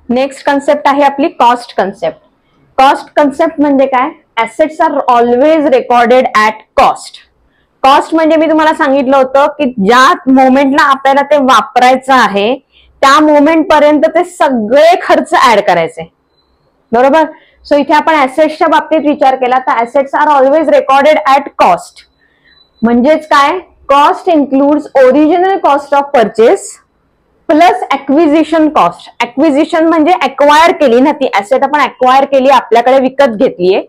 Next concept आहे आपली cost concept. Cost concept म्हणजे काय? Assets are always recorded at cost. Cost म्हणजे मी तुम्हाला सांगितलं होतं की ज्या मोमेंटला आपल्याला ते वापरायचं आहे त्या मोमेंट पर्यंत ते सगळे खर्च ऍड करायचे, बरोबर. सो इथे आपण ऍसेट्सच्या बाबतीत विचार केला तर assets are always recorded at cost. म्हणजेच काय? Cost includes original cost of purchase plus acquisition cost. Acquisition म्हणजे अक्वायर केली ना, ती ऍसेट आपण अक्वायर केली, आपल्याकडे विकत घेतलीये,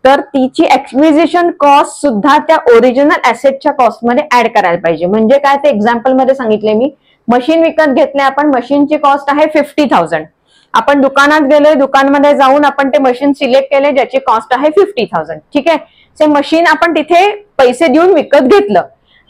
तर तिची ऍक्विजिशन कॉस्ट सुद्धा त्या ओरिजिनल ऍसेटच्या कॉस्ट मध्ये ऍड करायला पाहिजे. म्हणजे काय ते एक्झाम्पल मध्ये सांगितले मी. मशीन विकत घेतले आपण, मशीनची कॉस्ट आहे 50,000. आपण दुकानात गेलोय, दुकानमध्ये जाऊन आपण ते मशीन सिलेक्ट केले ज्याची कॉस्ट आहे 50,000. ठीक आहे. ते मशीन आपण तिथे पैसे देऊन विकत घेतलं.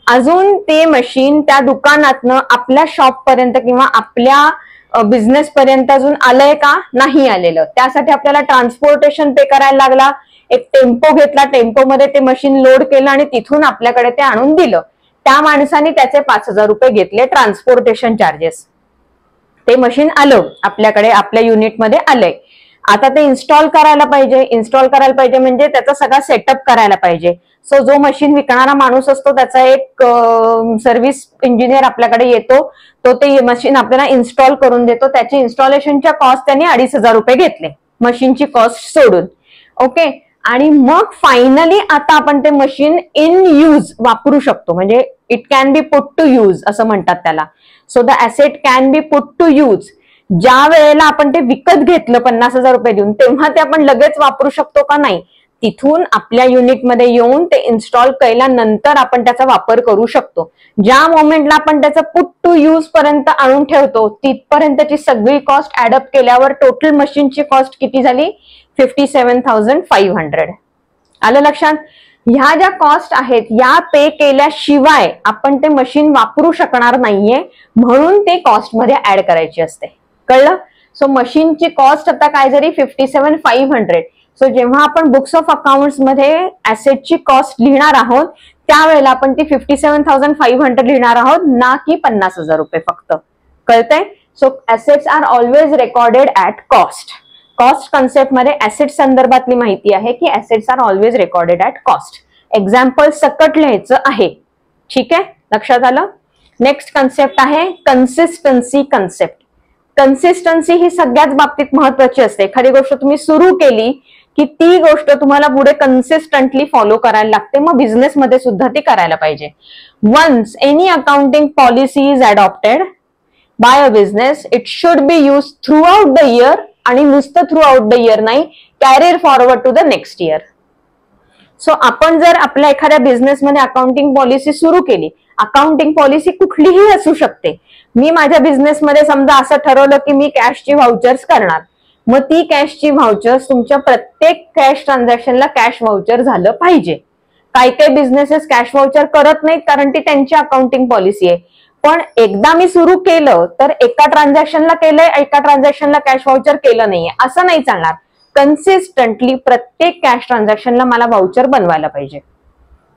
अजून ते मशीन त्या दुकानातनं आपल्या शॉप पर्यंत किंवा आपल्या बिझनेस पर्यंत अजून आलंय का? नाही आलेलं. त्यासाठी आपल्याला ट्रान्सपोर्टेशन पे करायला लागला. एक टेम्पो घेतला, टेम्पोमध्ये ते मशीन लोड केलं आणि तिथून आपल्याकडे ते आणून दिलं. त्या माणसाने त्याचे 5,000 रुपये घेतले ट्रान्सपोर्टेशन चार्जेस. ते मशीन आलं आपल्याकडे, आपल्या युनिटमध्ये आलंय. आता ते इन्स्टॉल करायला पाहिजे. इन्स्टॉल करायला पाहिजे म्हणजे त्याचा सगळा सेटअप करायला पाहिजे. सो जो मशीन विकणारा माणूस असतो त्याचा एक सर्व्हिस इंजिनियर आपल्याकडे येतो, तो ते मशीन आपल्याला इन्स्टॉल करून देतो. त्याची इन्स्टॉलेशनच्या कॉस्ट त्यांनी 2,500 रुपये घेतले, मशीनची कॉस्ट सोडून. ओके. आणि मग फायनली आता आपण ते मशीन इन यूज वापरू शकतो. म्हणजे it can be put to use असं म्हणतात त्याला. So the asset can be put to use. ज्या वेळेला आपण ते विकत घेतलं 50,000 रुपये देऊन, तेव्हा ते आपण लगेच वापरू शकतो का? नाही. तिथून आपल्या युनिटमध्ये येऊन ते इन्स्टॉल केल्यानंतर आपण त्याचा वापर करू शकतो. ज्या मोमेंटला आपण त्याचं पुट टू यूज पर्यंत आणून ठेवतो तिथपर्यंतची सगळी कॉस्ट ऍडअप केल्यावर टोटल मशीनची कॉस्ट किती झाली? 57,500. आलं लक्षात? ह्या ज्या कॉस्ट आहेत या पे केल्याशिवाय आपण ते मशीन वापरू शकणार नाहीये, म्हणून ते कॉस्ट मध्ये ऍड करायची असते. कळलं? सो मशीनची कॉस्ट आता काय झाली? 57,500. सो जेव्हा आपण बुक्स ऑफ अकाउंट्स मध्ये ऍसेटची कॉस्ट लिहिणार आहोत त्यावेळेला आपण ती 57,500 लिहिणार आहोत, ना की 50,000 रुपये फक्त. कळतंय? So assets are always recorded at cost. Cost concept मध्ये ऍसेट संदर्भातली माहिती आहे की assets are always recorded at cost. Example सकट लिहायचं आहे. ठीक आहे, लक्षात आलं? नेक्स्ट कन्सेप्ट आहे कन्सिस्टन्सी कन्सेप्ट. कन्सिस्टन्सी ही सगळ्याच बाबतीत महत्वाची असते. एखादी गोष्ट तुम्ही सुरू केली की ती गोष्ट तुम्हाला पुढे कन्सिस्टंटली फॉलो करायला लागते. मग बिझनेस मध्ये सुद्धा ती करायला पाहिजे. Once any accounting policy is adopted by a business it should be use throughout the year. आणि नुसतं थ्रू आउट द इयर नाही, carried forward to the next year. So आपण जर आपल्या एखाद्या बिझनेसमध्ये अकाउंटिंग पॉलिसी सुरू केली, अकाउंटिंग पॉलिसी कुठलीही असू शकते. मी माझ्या बिझनेसमध्ये समजा असं ठरवलं की मी कॅशची व्हाउचर्स करणार, मग ती कॅशची व्हाउचर्स तुमच्या प्रत्येक कॅश ट्रान्झॅक्शनला कॅश व्हाउचर झालं पाहिजे. काही काही बिझनेसेस कॅश व्हाउचर करत नाहीत कारण ती त्यांची अकाउंटिंग पॉलिसी आहे. पण एकदा मी सुरू केलं तर एका ट्रान्झॅक्शनला केलंय, एका ट्रान्झॅक्शनला कॅश व्हाउचर केलं नाहीये, असं नाही चालणार. कन्सिस्टंटली प्रत्येक कॅश ट्रान्झॅक्शनला मला व्हाउचर बनवायला पाहिजे.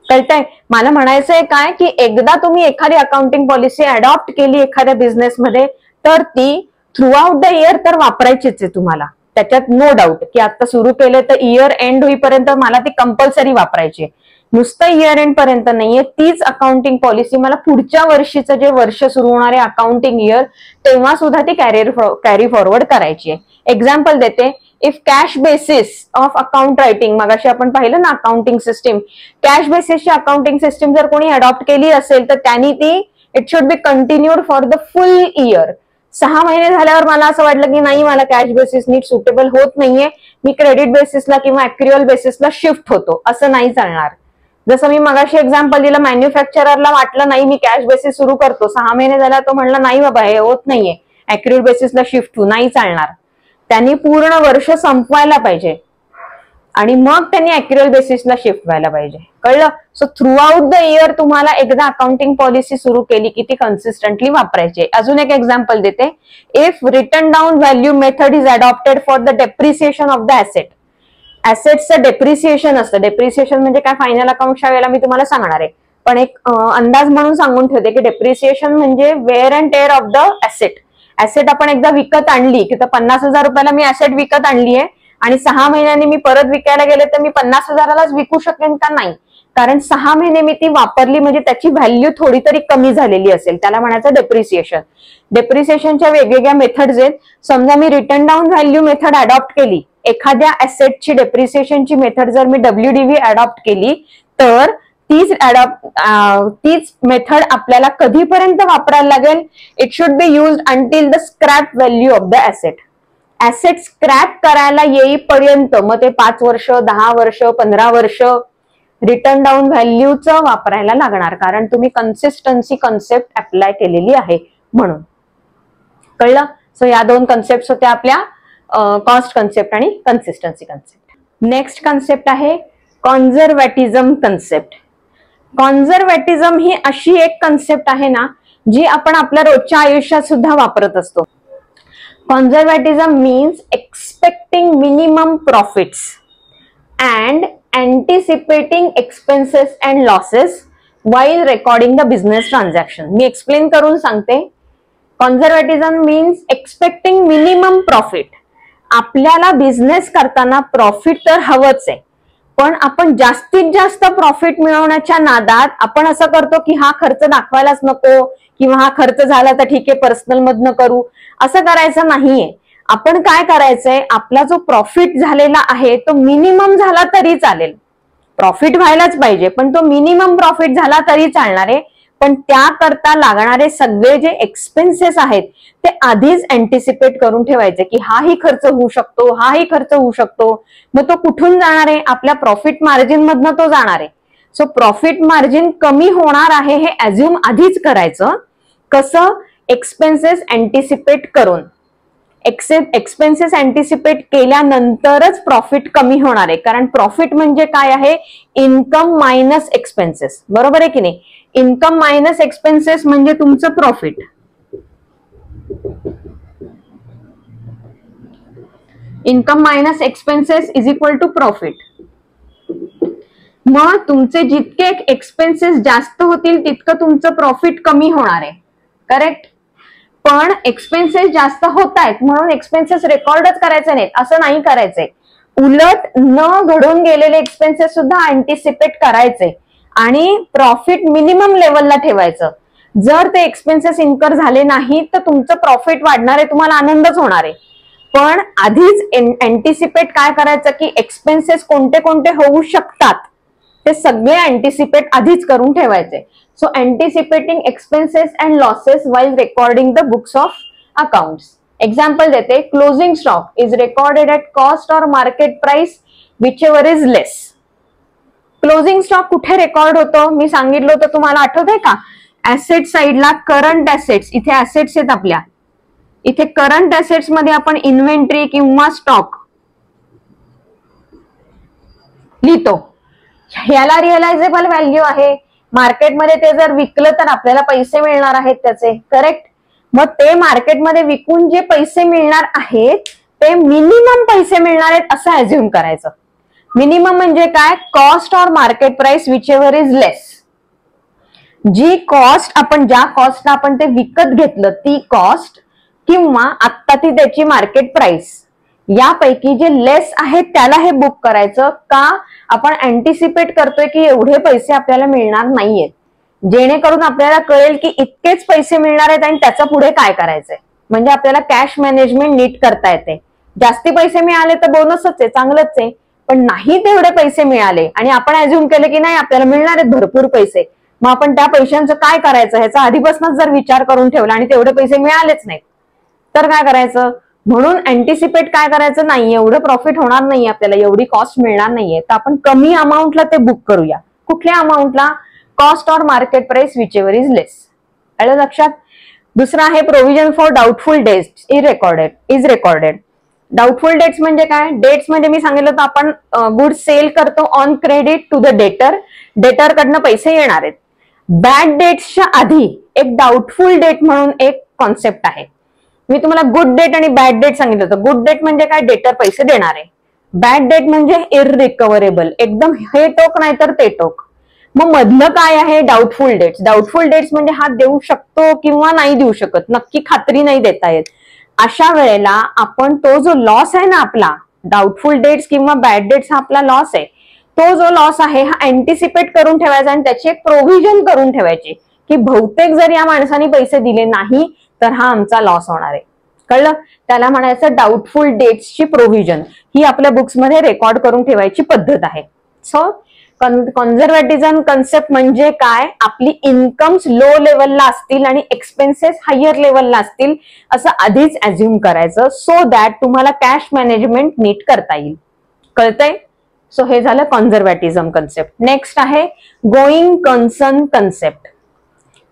कळतंय? मला म्हणायचंय काय की एकदा तुम्ही एखादी अकाउंटिंग पॉलिसी अडॉप्ट केली एखाद्या बिझनेसमध्ये तर ती थ्रू आउट द इयर तर वापरायचीच आहे तुम्हाला. त्याच्यात नो डाऊट की आता सुरू केलं तर इयर एंड होईपर्यंत मला ती कंपल्सरी वापरायची. नुसतं इयर एंड पर्यंत नाहीये, तीच अकाउंटिंग पॉलिसी मला पुढच्या वर्षीचं जे वर्ष सुरू होणारे अकाउंटिंग इयर तेव्हा सुद्धा ती कॅरी फॉरवर्ड करायची आहे. एक्झाम्पल देते. If cash basis of account writing, मगाशी आपण पाहिलं ना अकाउंटिंग सिस्टीम, कॅश बेसिसची अकाउंटिंग सिस्टीम जर कोणी अडॉप्ट केली असेल तर त्यांनी ती it should be continued for the full year. 6 महिने झाल्यावर मला असं वाटलं की नाही, मला कॅश बेसिस नीट सुटेबल होत नाहीये, मी क्रेडिट बेसिसला किंवा ऍक्च्युअल बेसिसला शिफ्ट होतो, असं नाही चालणार. जसं मी मगाशी एक्झाम्पल दिलं, मॅन्युफॅक्चररला वाटलं नाही मी कॅश बेसिस सुरू करतो, 6 महिने झाला तो म्हणला नाही बाबा हे होत नाहीये, ऍक्युरेट बेसिसला शिफ्ट होऊ, नाही चालणार. त्यांनी पूर्ण वर्ष संपवायला पाहिजे आणि मग त्यांनी ऍक्युरेट बेसिसला शिफ्ट व्हायला पाहिजे. कळलं? So through out the year तुम्हाला एकदा अकाउंटिंग पॉलिसी सुरू केली की ती कन्सिस्टंटली वापरायची. अजून एक एक्झाम्पल देते. If written down value method is adopted for the depreciation of the asset. ऍसेटचं डेप्रिसिएशन असतं. डेप्रिसिएशन म्हणजे काय फायनल अकाउंटच्या वेळेला मी तुम्हाला सांगणार आहे, पण एक अंदाज म्हणून सांगून ठेवते की डेप्रिसिएशन म्हणजे wear and tear of the asset. Asset आपण एकदा विकत आणली की तर 50,000 रुपयाला मी ऍसेट विकत आणली आहे आणि 6 महिन्यांनी मी परत विकायला गेले तर मी 50,000लाच विकू शकेन का? नाही, कारण 6 महिने मी ती वापरली म्हणजे त्याची व्हॅल्यू थोडी तरी कमी झालेली असेल, त्याला म्हणायचं डेप्रिसिएशन. डेप्रिसिएशनच्या वेगवेगळ्या मेथड्स आहेत. समजा मी written down value method adopt केली, एखाद्या ऍसेटची डेप्रिसिएशनची मेथड जर मी WDV अडॉप्ट केली तर तीच मेथड आपल्याला कधीपर्यंत वापरायला लागेल? It should be used until the scrap value of the asset. Asset scrap करायला येईपर्यंत, मग ते 5 वर्ष, 10 वर्ष, 15 वर्ष रिटर्न डाऊन व्हॅल्यूचं वापरायला लागणार, कारण तुम्ही कन्सिस्टन्सी कन्सेप्ट अप्लाय केलेली आहे म्हणून. कळलं? सो या 2 कन्सेप्ट होत्या आपल्या, कॉस्ट कन्सेप्ट आणि कन्सिस्टन्सी कन्सेप्ट. नेक्स्ट कन्सेप्ट आहे कॉन्झर्व्हेटिझम कन्सेप्ट. कॉन्झर्व्हेटिझम ही अशी एक कन्सेप्ट आहे ना जी आपण आपल्या रोजच्या आयुष्यात सुद्धा वापरत असतो. Conservatism means expecting minimum profits and anticipating expenses and losses while recording the business transaction. मी एक्सप्लेन करून सांगते. Conservatism means expecting minimum profit. आपल्याला बिझनेस करताना प्रॉफिट तर हवंच आहे, पण आपण जास्तीत जास्त प्रॉफिट मिळवण्याच्या नादात आपण असं करतो की हा खर्च दाखवायलाच नको, किंवा हा खर्च झाला तर ठीक आहे पर्सनल मधनं करू, असं करायचं नाहीये. आपण काय करायचंय, आपला जो प्रॉफिट झालेला आहे तो मिनिमम झाला तरी चालेल. प्रॉफिट व्हायलाच पाहिजे, पण तो मिनिमम प्रॉफिट झाला तरी चालणार आहे. पण त्याकरता लागणारे सगळे जे एक्सपेन्सेस आहेत ते आधीच अँटिसिपेट करून ठेवायचे की हाही खर्च होऊ शकतो, हाही खर्च होऊ शकतो. मग तो कुठून जाणार आहे? आपल्या प्रॉफिट मार्जिन मधनं तो जाणार आहे. सो प्रॉफिट मार्जिन कमी होणार आहे हे अज्युम आधीच करायचं. कसं? एक्सपेन्सेस अँटिसिपेट करून. एक्सपेन्सेस अँटिसिपेट केल्यानंतरच प्रॉफिट कमी होणार आहे, कारण प्रॉफिट म्हणजे काय आहे? Income minus expenses. बरोबर आहे की नाही? इन्कम मायनस एक्सपेन्सेस म्हणजे तुमचं profit. Income minus expenses is equal to profit. मग तुमचे जितके एक्सपेन्सेस जास्त होतील तितकं तुमचं प्रॉफिट कमी होणार आहे. करेक्ट? पण एक्सपेन्सेस जास्त होत आहेत म्हणून एक्सपेन्सेस रेकॉर्डच करायचे नाहीत, असं नाही करायचंय. उलट न घडून गेलेले एक्सपेन्सेस सुद्धा अँटिसिपेट करायचे आणि प्रॉफिट मिनिमम लेवलला ठेवायचं. जर ते एक्सपेन्सेस इन्कर झाले नाही तर तुमचं प्रॉफिट वाढणार आहे, तुम्हाला आनंदच होणार आहे. पण आधीच अँटिसिपेट काय करायचं की एक्सपेन्सेस कोणते कोणते होऊ शकतात ते सगळे अँटिसिपेट आधीच करून ठेवायचे. So anticipating expenses and losses while recording the books of accounts. Example देते, closing stock is recorded at cost or market price whichever is less. Closing stock कुठे रेकॉर्ड होतो? मी सांगितलं होतं, तुम्हाला आठवतंय का? ऍसेट साइडला करंट ऍसेट्स, इथे ऍसेट्स आहेत आपल्या, इथे करंट ऍसेट्स मध्ये आपण इन्व्हेंटरी किंवा स्टॉक लिहितो. ह्याला रिअलायझेबल व्हॅल्यू आहे. मार्केटमध्ये ते जर विकलं तर आपल्याला पैसे मिळणार आहेत त्याचे. करेक्ट? मग ते मार्केटमध्ये विकून जे पैसे मिळणार आहेत ते मिनिमम पैसे मिळणार आहेत असं अज्युम करायचं. मिनिमम म्हणजे काय? कॉस्ट और market price whichever is less. जी कॉस्ट आपण, ज्या कॉस्टला आपण ते विकत घेतलं ती कॉस्ट किंवा आता ती त्याची मार्केट प्राइस, यापैकी जे लेस आहेत त्याला हे बुक करायचं. का? आपण अँटिसिपेट करतोय की एवढे पैसे आपल्याला मिळणार नाहीयेत, जेणेकरून आपल्याला कळेल की इतकेच पैसे मिळणार आहेत आणि त्याच्या पुढे काय करायचंय. म्हणजे आपल्याला कॅश मॅनेजमेंट नीट करता येते. जास्ती पैसे मिळाले तर बोनसच आहे, चांगलंच आहे. पण नाही तेवढे पैसे मिळाले आणि आपण अज्युम केले की नाही आपल्याला मिळणार आहेत भरपूर पैसे, मग आपण त्या पैशांचं काय करायचं ह्याचा आधीपासूनच जर विचार करून ठेवला आणि तेवढे पैसे मिळालेच नाहीत तर काय करायचं? म्हणून अँटिसिपेट काय करायचं नाही, एवढं प्रॉफिट होणार नाही आपल्याला, एवढी कॉस्ट मिळणार नाहीये, तर आपण कमी अमाऊंटला ते बुक करूया. कुठल्या अमाऊंटला? कॉस्ट और market price whichever is less. आलं लक्षात? दुसरं आहे provision for doubtful debts is recorded. Doubtful debts म्हणजे काय? डेट्स म्हणजे मी सांगितलं तर आपण गुड्स सेल करतो on credit to the debtor, debtor कडनं पैसे येणार आहेत. बॅड डेट्सच्या आधी एक डाऊटफुल डेट म्हणून एक कॉन्सेप्ट आहे. मी तुम्हाला गुड डेट आणि बॅड डेट सांगितलं होतं. गुड डेट म्हणजे काय? डेटर पैसे देणार आहे. बॅड डेट म्हणजे इररिकव्हरेबल, एकदम हे टोक नाही तर ते टोक. मग मधलं काय आहे? Doubtful dates. डाऊटफुल डेट्स म्हणजे हा देऊ शकतो किंवा नाही देऊ शकत, नक्की खात्री नाही देता येत. अशा वेळेला आपण तो जो लॉस आहे ना आपला, डाऊटफुल डेट्स किंवा बॅड डेट्स हा आपला लॉस आहे, तो जो लॉस आहे हा अँटिसिपेट करून ठेवायचा आणि त्याची एक प्रोव्हिजन करून ठेवायची की बहुतेक जर या माणसाने पैसे दिले नाही तर हा आमचा लॉस होणार आहे. कळलं? त्याला म्हणायचं डाऊटफुल डेट्सची प्रोव्हिजन. ही आपल्या बुक्समध्ये रेकॉर्ड करून ठेवायची पद्धत आहे. सो कॉन्झर्व्हेटिझम कन्सेप्ट म्हणजे काय? आपली इन्कम्स लो लेवलला असतील आणि एक्सपेन्सेस हायर लेवलला असतील असं आधीच अज्युम करायचं, सो दॅट तुम्हाला कॅश मॅनेजमेंट नीट करता येईल. कळतंय? सो हे झालं कॉन्झर्व्हेटिझम कन्सेप्ट. नेक्स्ट आहे गोईंग कन्सर्न कन्सेप्ट.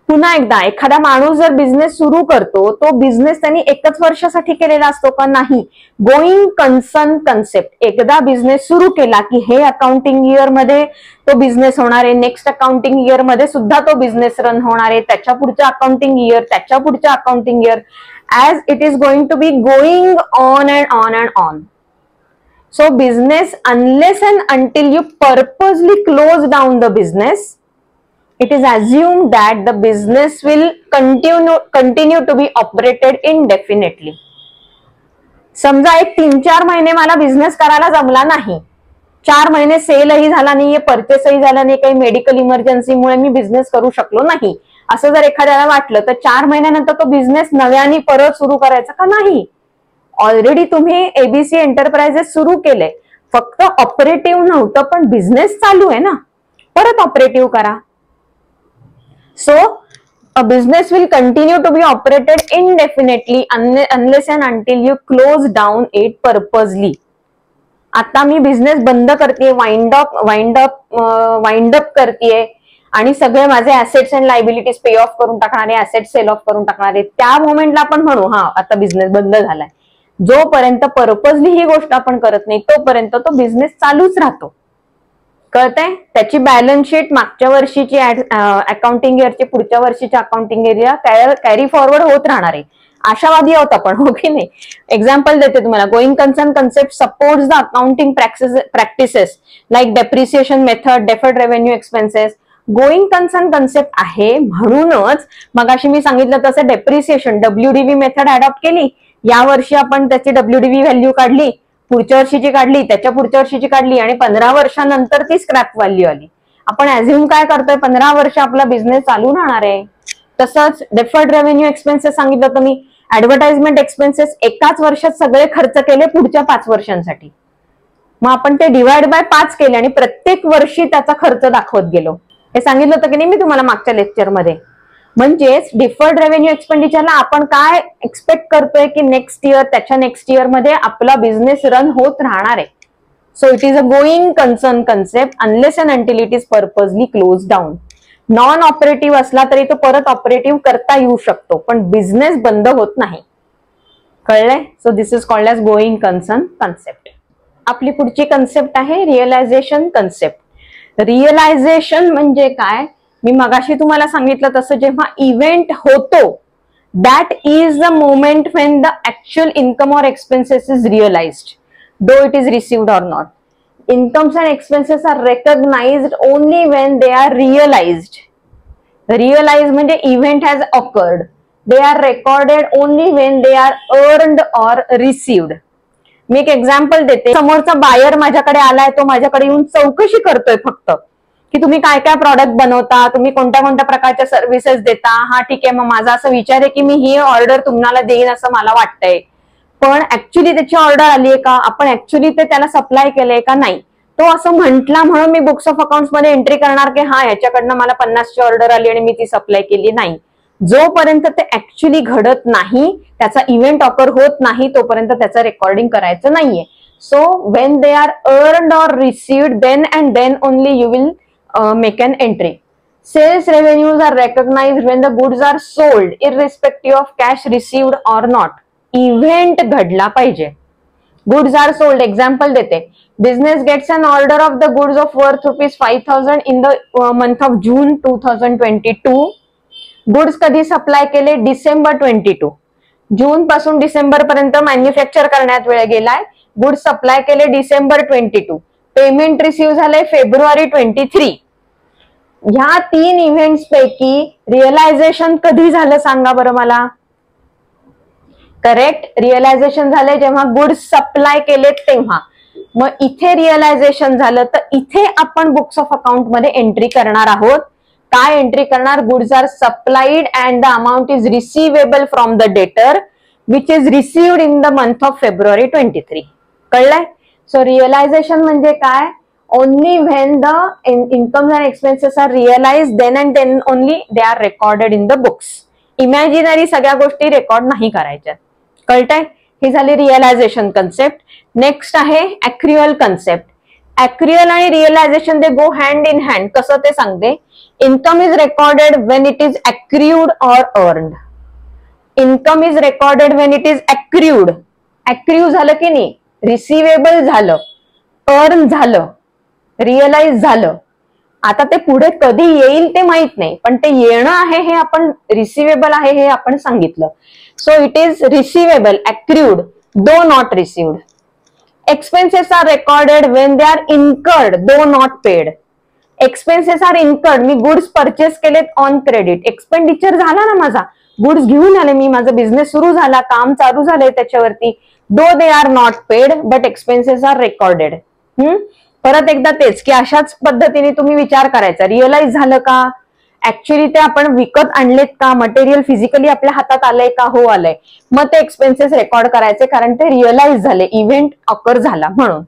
पुन्हा एकदा, एखादा माणूस जर बिझनेस सुरू करतो, तो बिझनेस त्यांनी एकच वर्षासाठी केलेला असतो का? नाही. गोईंग कन्सर्न कन्सेप्ट, एकदा बिझनेस सुरू केला की हे अकाउंटिंग इयर मध्ये तो बिझनेस होणार आहे, नेक्स्ट अकाउंटिंग इयर मध्ये सुद्धा तो बिझनेस रन होणार आहे, त्याच्या पुढच्या अकाउंटिंग इयर, त्याच्या पुढच्या accounting year, as it is going to be going on and on and on. So business, unless and until you purposely close down the business, it is assumed that the business will continue to be operated indefinitely. समजा एक 3-4 महिने मला business करायला जमला नाही, 4 महिने सेलही झाला नाहीये, परचेसही झाला नाही, काही मेडिकल इमर्जन्सीमुळे मी बिझनेस करू शकलो नाही, असं जर एखाद्याला वाटलं तर 4 महिन्यानंतर तो बिझनेस नव्याने परत सुरू करायचा का? नाही. ऑलरेडी तुम्ही एबीसी एंटरप्राइजेस सुरू केले, फक्त ऑपरेटिव्ह नव्हतं पण बिझनेस चालू आहे ना, परत ऑपरेटिव्ह करा. So a business will continue to be operated indefinitely unless and until you close down it purposely. आता मी बिझनेस बंद करतेय, वाइंड अप करतेय आणि सगळे माझे assets and liabilities pay of करून टाकणारे, ऍसेट सेल ऑफ करून टाकणारे, त्या मोमेंटला आपण म्हणू हा आता बिझनेस बंद झालाय. जोपर्यंत पर्पजली ही गोष्ट आपण करत नाही तोपर्यंत तो बिझनेस चालूच राहतो. कळतंय? त्याची बॅलन्स शीट मागच्या वर्षीची अकाउंटिंग इयरची पुढच्या वर्षीच्या अकाउंटिंग इयरला कॅरी फॉरवर्ड होत राहणार आहे. आशावादी आहोत आपण, हो की नाही? एक्झाम्पल देते तुम्हाला. Going concern concept supports the accounting practices like depreciation method, deferred revenue expenses. Going concern concept आहे म्हणूनच मगाशी मी सांगितलं तसं डेप्रिसिएशन WDV मेथड अडॉप्ट केली. या वर्षी आपण त्याची WDV व्हॅल्यू काढली, पुढच्या वर्षीची काढली, त्याच्या पुढच्या वर्षीची काढली आणि 15 वर्षानंतर ती स्क्रॅप व्हॅल्यू आली. आपण अज्युम काय करतोय? 15 वर्ष आपला बिझनेस चालू राहणार आहे. तसंच डेफर्ड रेव्हेन्यू एक्सपेन्सेस सांगितलं तुम्ही, ऍडव्हर्टाइजमेंट एक्सपेन्सेस एकाच वर्षात सगळे खर्च केले पुढच्या 5 वर्षांसाठी, मग आपण ते डिवाइड बाय 5 केले आणि प्रत्येक वर्षी त्याचा खर्च दाखवत गेलो. हे सांगितलं होतं की नाही मी तुम्हाला मागच्या लेक्चरमध्ये. म्हणजेच डिफर्ड रेव्हेन्यू एक्सपेंडिचरला आपण काय एक्सपेक्ट करतोय की नेक्स्ट इयर, त्याच्या नेक्स्ट इयर मध्ये आपला बिझनेस रन होत राहणार आहे. So it is a going concern concept unless and until it is purposely close down. Non operative असला तरी तो परत ऑपरेटिव्ह करता येऊ शकतो, पण बिझनेस बंद होत नाही. कळलंय? So this is called as going concern concept. आपली पुढची कन्सेप्ट आहे रिअलायझेशन कन्सेप्ट. रिअलायझेशन म्हणजे काय? मी मगाशी तुम्हाला सांगितलं तसं जेव्हा इव्हेंट होतो, that is the moment when the actual income or expenses is realised, though it is received or not. Incomes and expenses are recognized only when they are realized. Realized म्हणजे event has occurred. They are recorded only when they are earned or received. मी एक example देते. समोरचा buyer माझ्याकडे आलाय, तो माझ्याकडे येऊन चौकशी करतोय फक्त की तुम्ही काय काय प्रॉडक्ट बनवता, तुम्ही कोणत्या कोणत्या प्रकारच्या सर्व्हिसेस देता. हा ठीक आहे, मग माझा असं विचार आहे की मी ही ऑर्डर तुम्हाला देईन असं मला वाटतंय, पण ऍक्च्युली त्याची ऑर्डर आली आहे का, आपण ऍक्च्युली ते त्याला सप्लाय केलंय का नाही. तो असं म्हटला म्हणून मी बुक्स ऑफ अकाउंट्स मध्ये एंट्री करणार की हा याच्याकडनं मला 50ची ऑर्डर आली आणि मी ती सप्लाय केली नाही. जोपर्यंत ते ऍक्च्युली घडत नाही, त्याचा इव्हेंट ऑकर होत नाही, तोपर्यंत त्याचं रेकॉर्डिंग करायचं नाहीये. So when they are earned or received then and then only you will make an entry. Sales revenues are recognized when the goods are sold irrespective of cash received or not. Event घडला पाहिजे. Goods are sold. Example देते. Business gets an order of the goods of worth ₹5,000 in the month of June 2022. Goods कधी supply केले? December 22. जून पासून डिसेंबर पर्यंत manufacture करण्यात वेळ गेलाय. गुड्स सप्लाय केले डिसेंबर 22. पेमेंट रिसिव्ह झाले फेब्रुवारी 23. ह्या 3 इव्हेंट्स पैकी रिअलायझेशन कधी झालं सांगा बरं मला. करेक्ट, रिअलायझेशन झालंय जेव्हा गुड्स सप्लाय केलेत तेव्हा. मग इथे रिअलायझेशन झालं तर इथे आपण बुक्स ऑफ अकाउंट मध्ये एंट्री करणार आहोत. काय एंट्री करणार? Goods are supplied and the amount is receivable from the debtor which is received in the month of February 23. कळलंय? सो रिअलायझेशन म्हणजे काय? Only when the incomes and expenses are realise then and then only they are recorded in the books. Imaginary सगळ्या गोष्टी record नाही करायच्या. कळतंय? ही झाली realisation concept. Next आहे ऍक्रुअल कन्सेप्ट. ऍक्रुअल आणि realization they go hand in hand. कसं ते सांगते. Income is recorded when it is accrued or earned. Income is recorded when it is accrued. Accrue झालं की नाही, रिसिवेबल झालं, अर्न झालं, रिअलाइज झालं. आता ते पुढे कधी येईल ते माहित नाही, पण ते येणं आहे हे आपण, रिसिवेबल आहे हे आपण सांगितलं. So it is receivable, accrued, though not received. Expenses are recorded when they are incurred, though not paid. Expenses are incurred, मी गुड्स परचेस केलेत ऑन क्रेडिट. एक्सपेंडिचर झाला ना माझा, गुड्स घेऊन आले मी, माझा बिझनेस सुरू झाला, काम चालू झालंय त्याच्यावरती. Though they are not paid but expenses are recorded. परत एकदा तेच की अशाच पद्धतीने तुम्ही विचार करायचा. रिअलाइज झालं का? ऍक्च्युअली ते आपण विकत आणलेत का? मटेरियल फिजिकली आपल्या हातात आलंय का? हो आलंय. मग ते एक्सपेन्सेस रेकॉर्ड करायचे कारण ते रिअलाइज झाले, इव्हेंट अकर झाला म्हणून.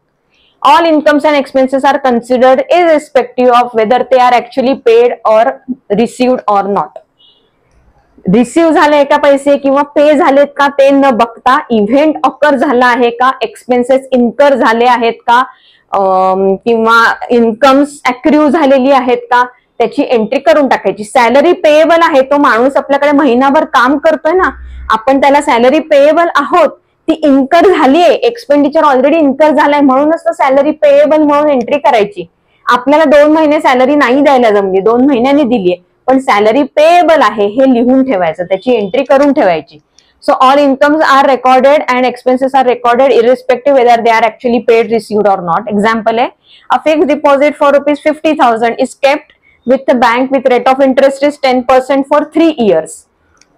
All incomes and expenses are considered irrespective of whether ते are actually paid or received or not. Receive झाले का पैसे किंवा पे झालेत का ते न बघता इव्हेंट अकर झाला आहे का, एक्सपेन्सेस इन्कर झाले आहेत का, किंवा इन्कम्स ऍक्र्यू झालेली आहेत का, त्याची एंट्री करून टाकायची. सॅलरी पेएबल आहे, तो माणूस आपल्याकडे महिनाभर काम करतोय ना, आपण त्याला सॅलरी पेएबल आहोत, ती इन्कर झालीये, एक्सपेंडिचर ऑलरेडी इन्कर झालाय, म्हणूनच तो सॅलरी पेएबल म्हणून एंट्री करायची. आपल्याला 2 महिने सॅलरी नाही द्यायला जमली, 2 महिन्यांनी दिलीये, पण सॅलरी पेएबल आहे हे लिहून ठेवायचं, त्याची एंट्री करून ठेवायची. So all incomes are recorded and expenses are recorded irrespective whether they are actually paid, received or not. Example है, a fixed deposit for rupees 50,000 is kept with the bank with rate of interest is 10% for 3 years.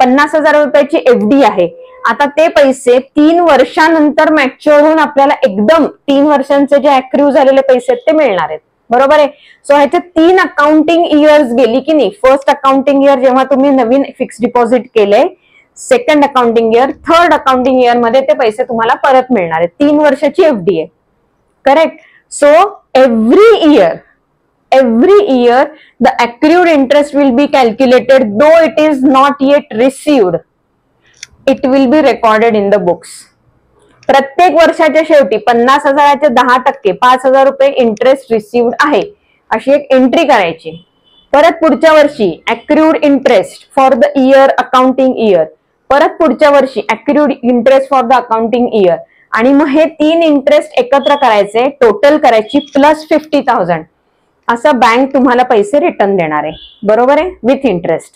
50,000 रुपयाची FD आहे. आता ते पैसे 3 वर्षानंतर mature होऊन आपल्याला एकदम 3 वर्षांचे जे ऍक्र्यू झालेले पैसे आहेत ते मिळणार आहेत. बरोबर आहे. सो ह्याचे 3 अकाउंटिंग इयर्स गेली की नाही. फर्स्ट अकाउंटिंग इयर जेव्हा तुम्ही नवीन फिक्स डिपॉझिट केले, second accounting year, third accounting year मध्ये ते पैसे तुम्हाला परत मिळणार आहेत. 3 वर्षाची FD आहे. Correct. So every year the accrued interest will be calculated though it is not yet received. It will be recorded in the books. प्रत्येक वर्षाच्या शेवटी 50,000चे 10%, 5,000 रुपये इंटरेस्ट रिसिव्ड आहे अशी एक एंट्री करायची. परत पुढच्या वर्षी accrued interest for the year, accounting year. परत पुढच्या वर्षी accrued interest for the accounting year. आणि मग हे 3 इंटरेस्ट एकत्र करायचे, टोटल करायची प्लस 50,000. असं बँक तुम्हाला पैसे रिटर्न देणार आहे. बरोबर आहे, विथ इंटरेस्ट.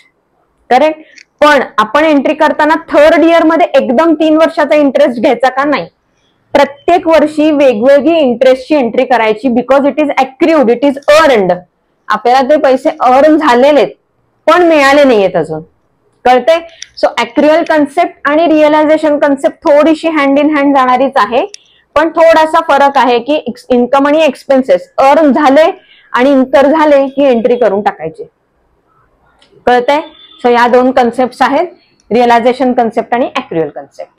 करेक्ट. पण आपण एंट्री करताना थर्ड इयर मध्ये एकदम 3 वर्षाचा इंटरेस्ट घ्यायचा का? नाही. प्रत्येक वर्षी वेगवेगळी इंटरेस्टची एंट्री करायची, because it is accrued, it is earned. आपल्याला ते पैसे अर्न झालेले पण मिळाले नाहीयेत अजून. कळते? सो ऍक्रुअल कन्सेप्ट आणि रिअलायझेशन कन्सेप्ट थोडीशी हँड इन हँड जाणारीच आहे, पण थोडासा फरक आहे की इन्कम आणि एक्सपेन्सेस अर्न झाले आणि इन्कर झाले की एंट्री करून टाकायची. कळतंय? सो या 2 कन्सेप्ट आहेत, रिअलायझेशन कन्सेप्ट आणि ऍक्रुअल कन्सेप्ट.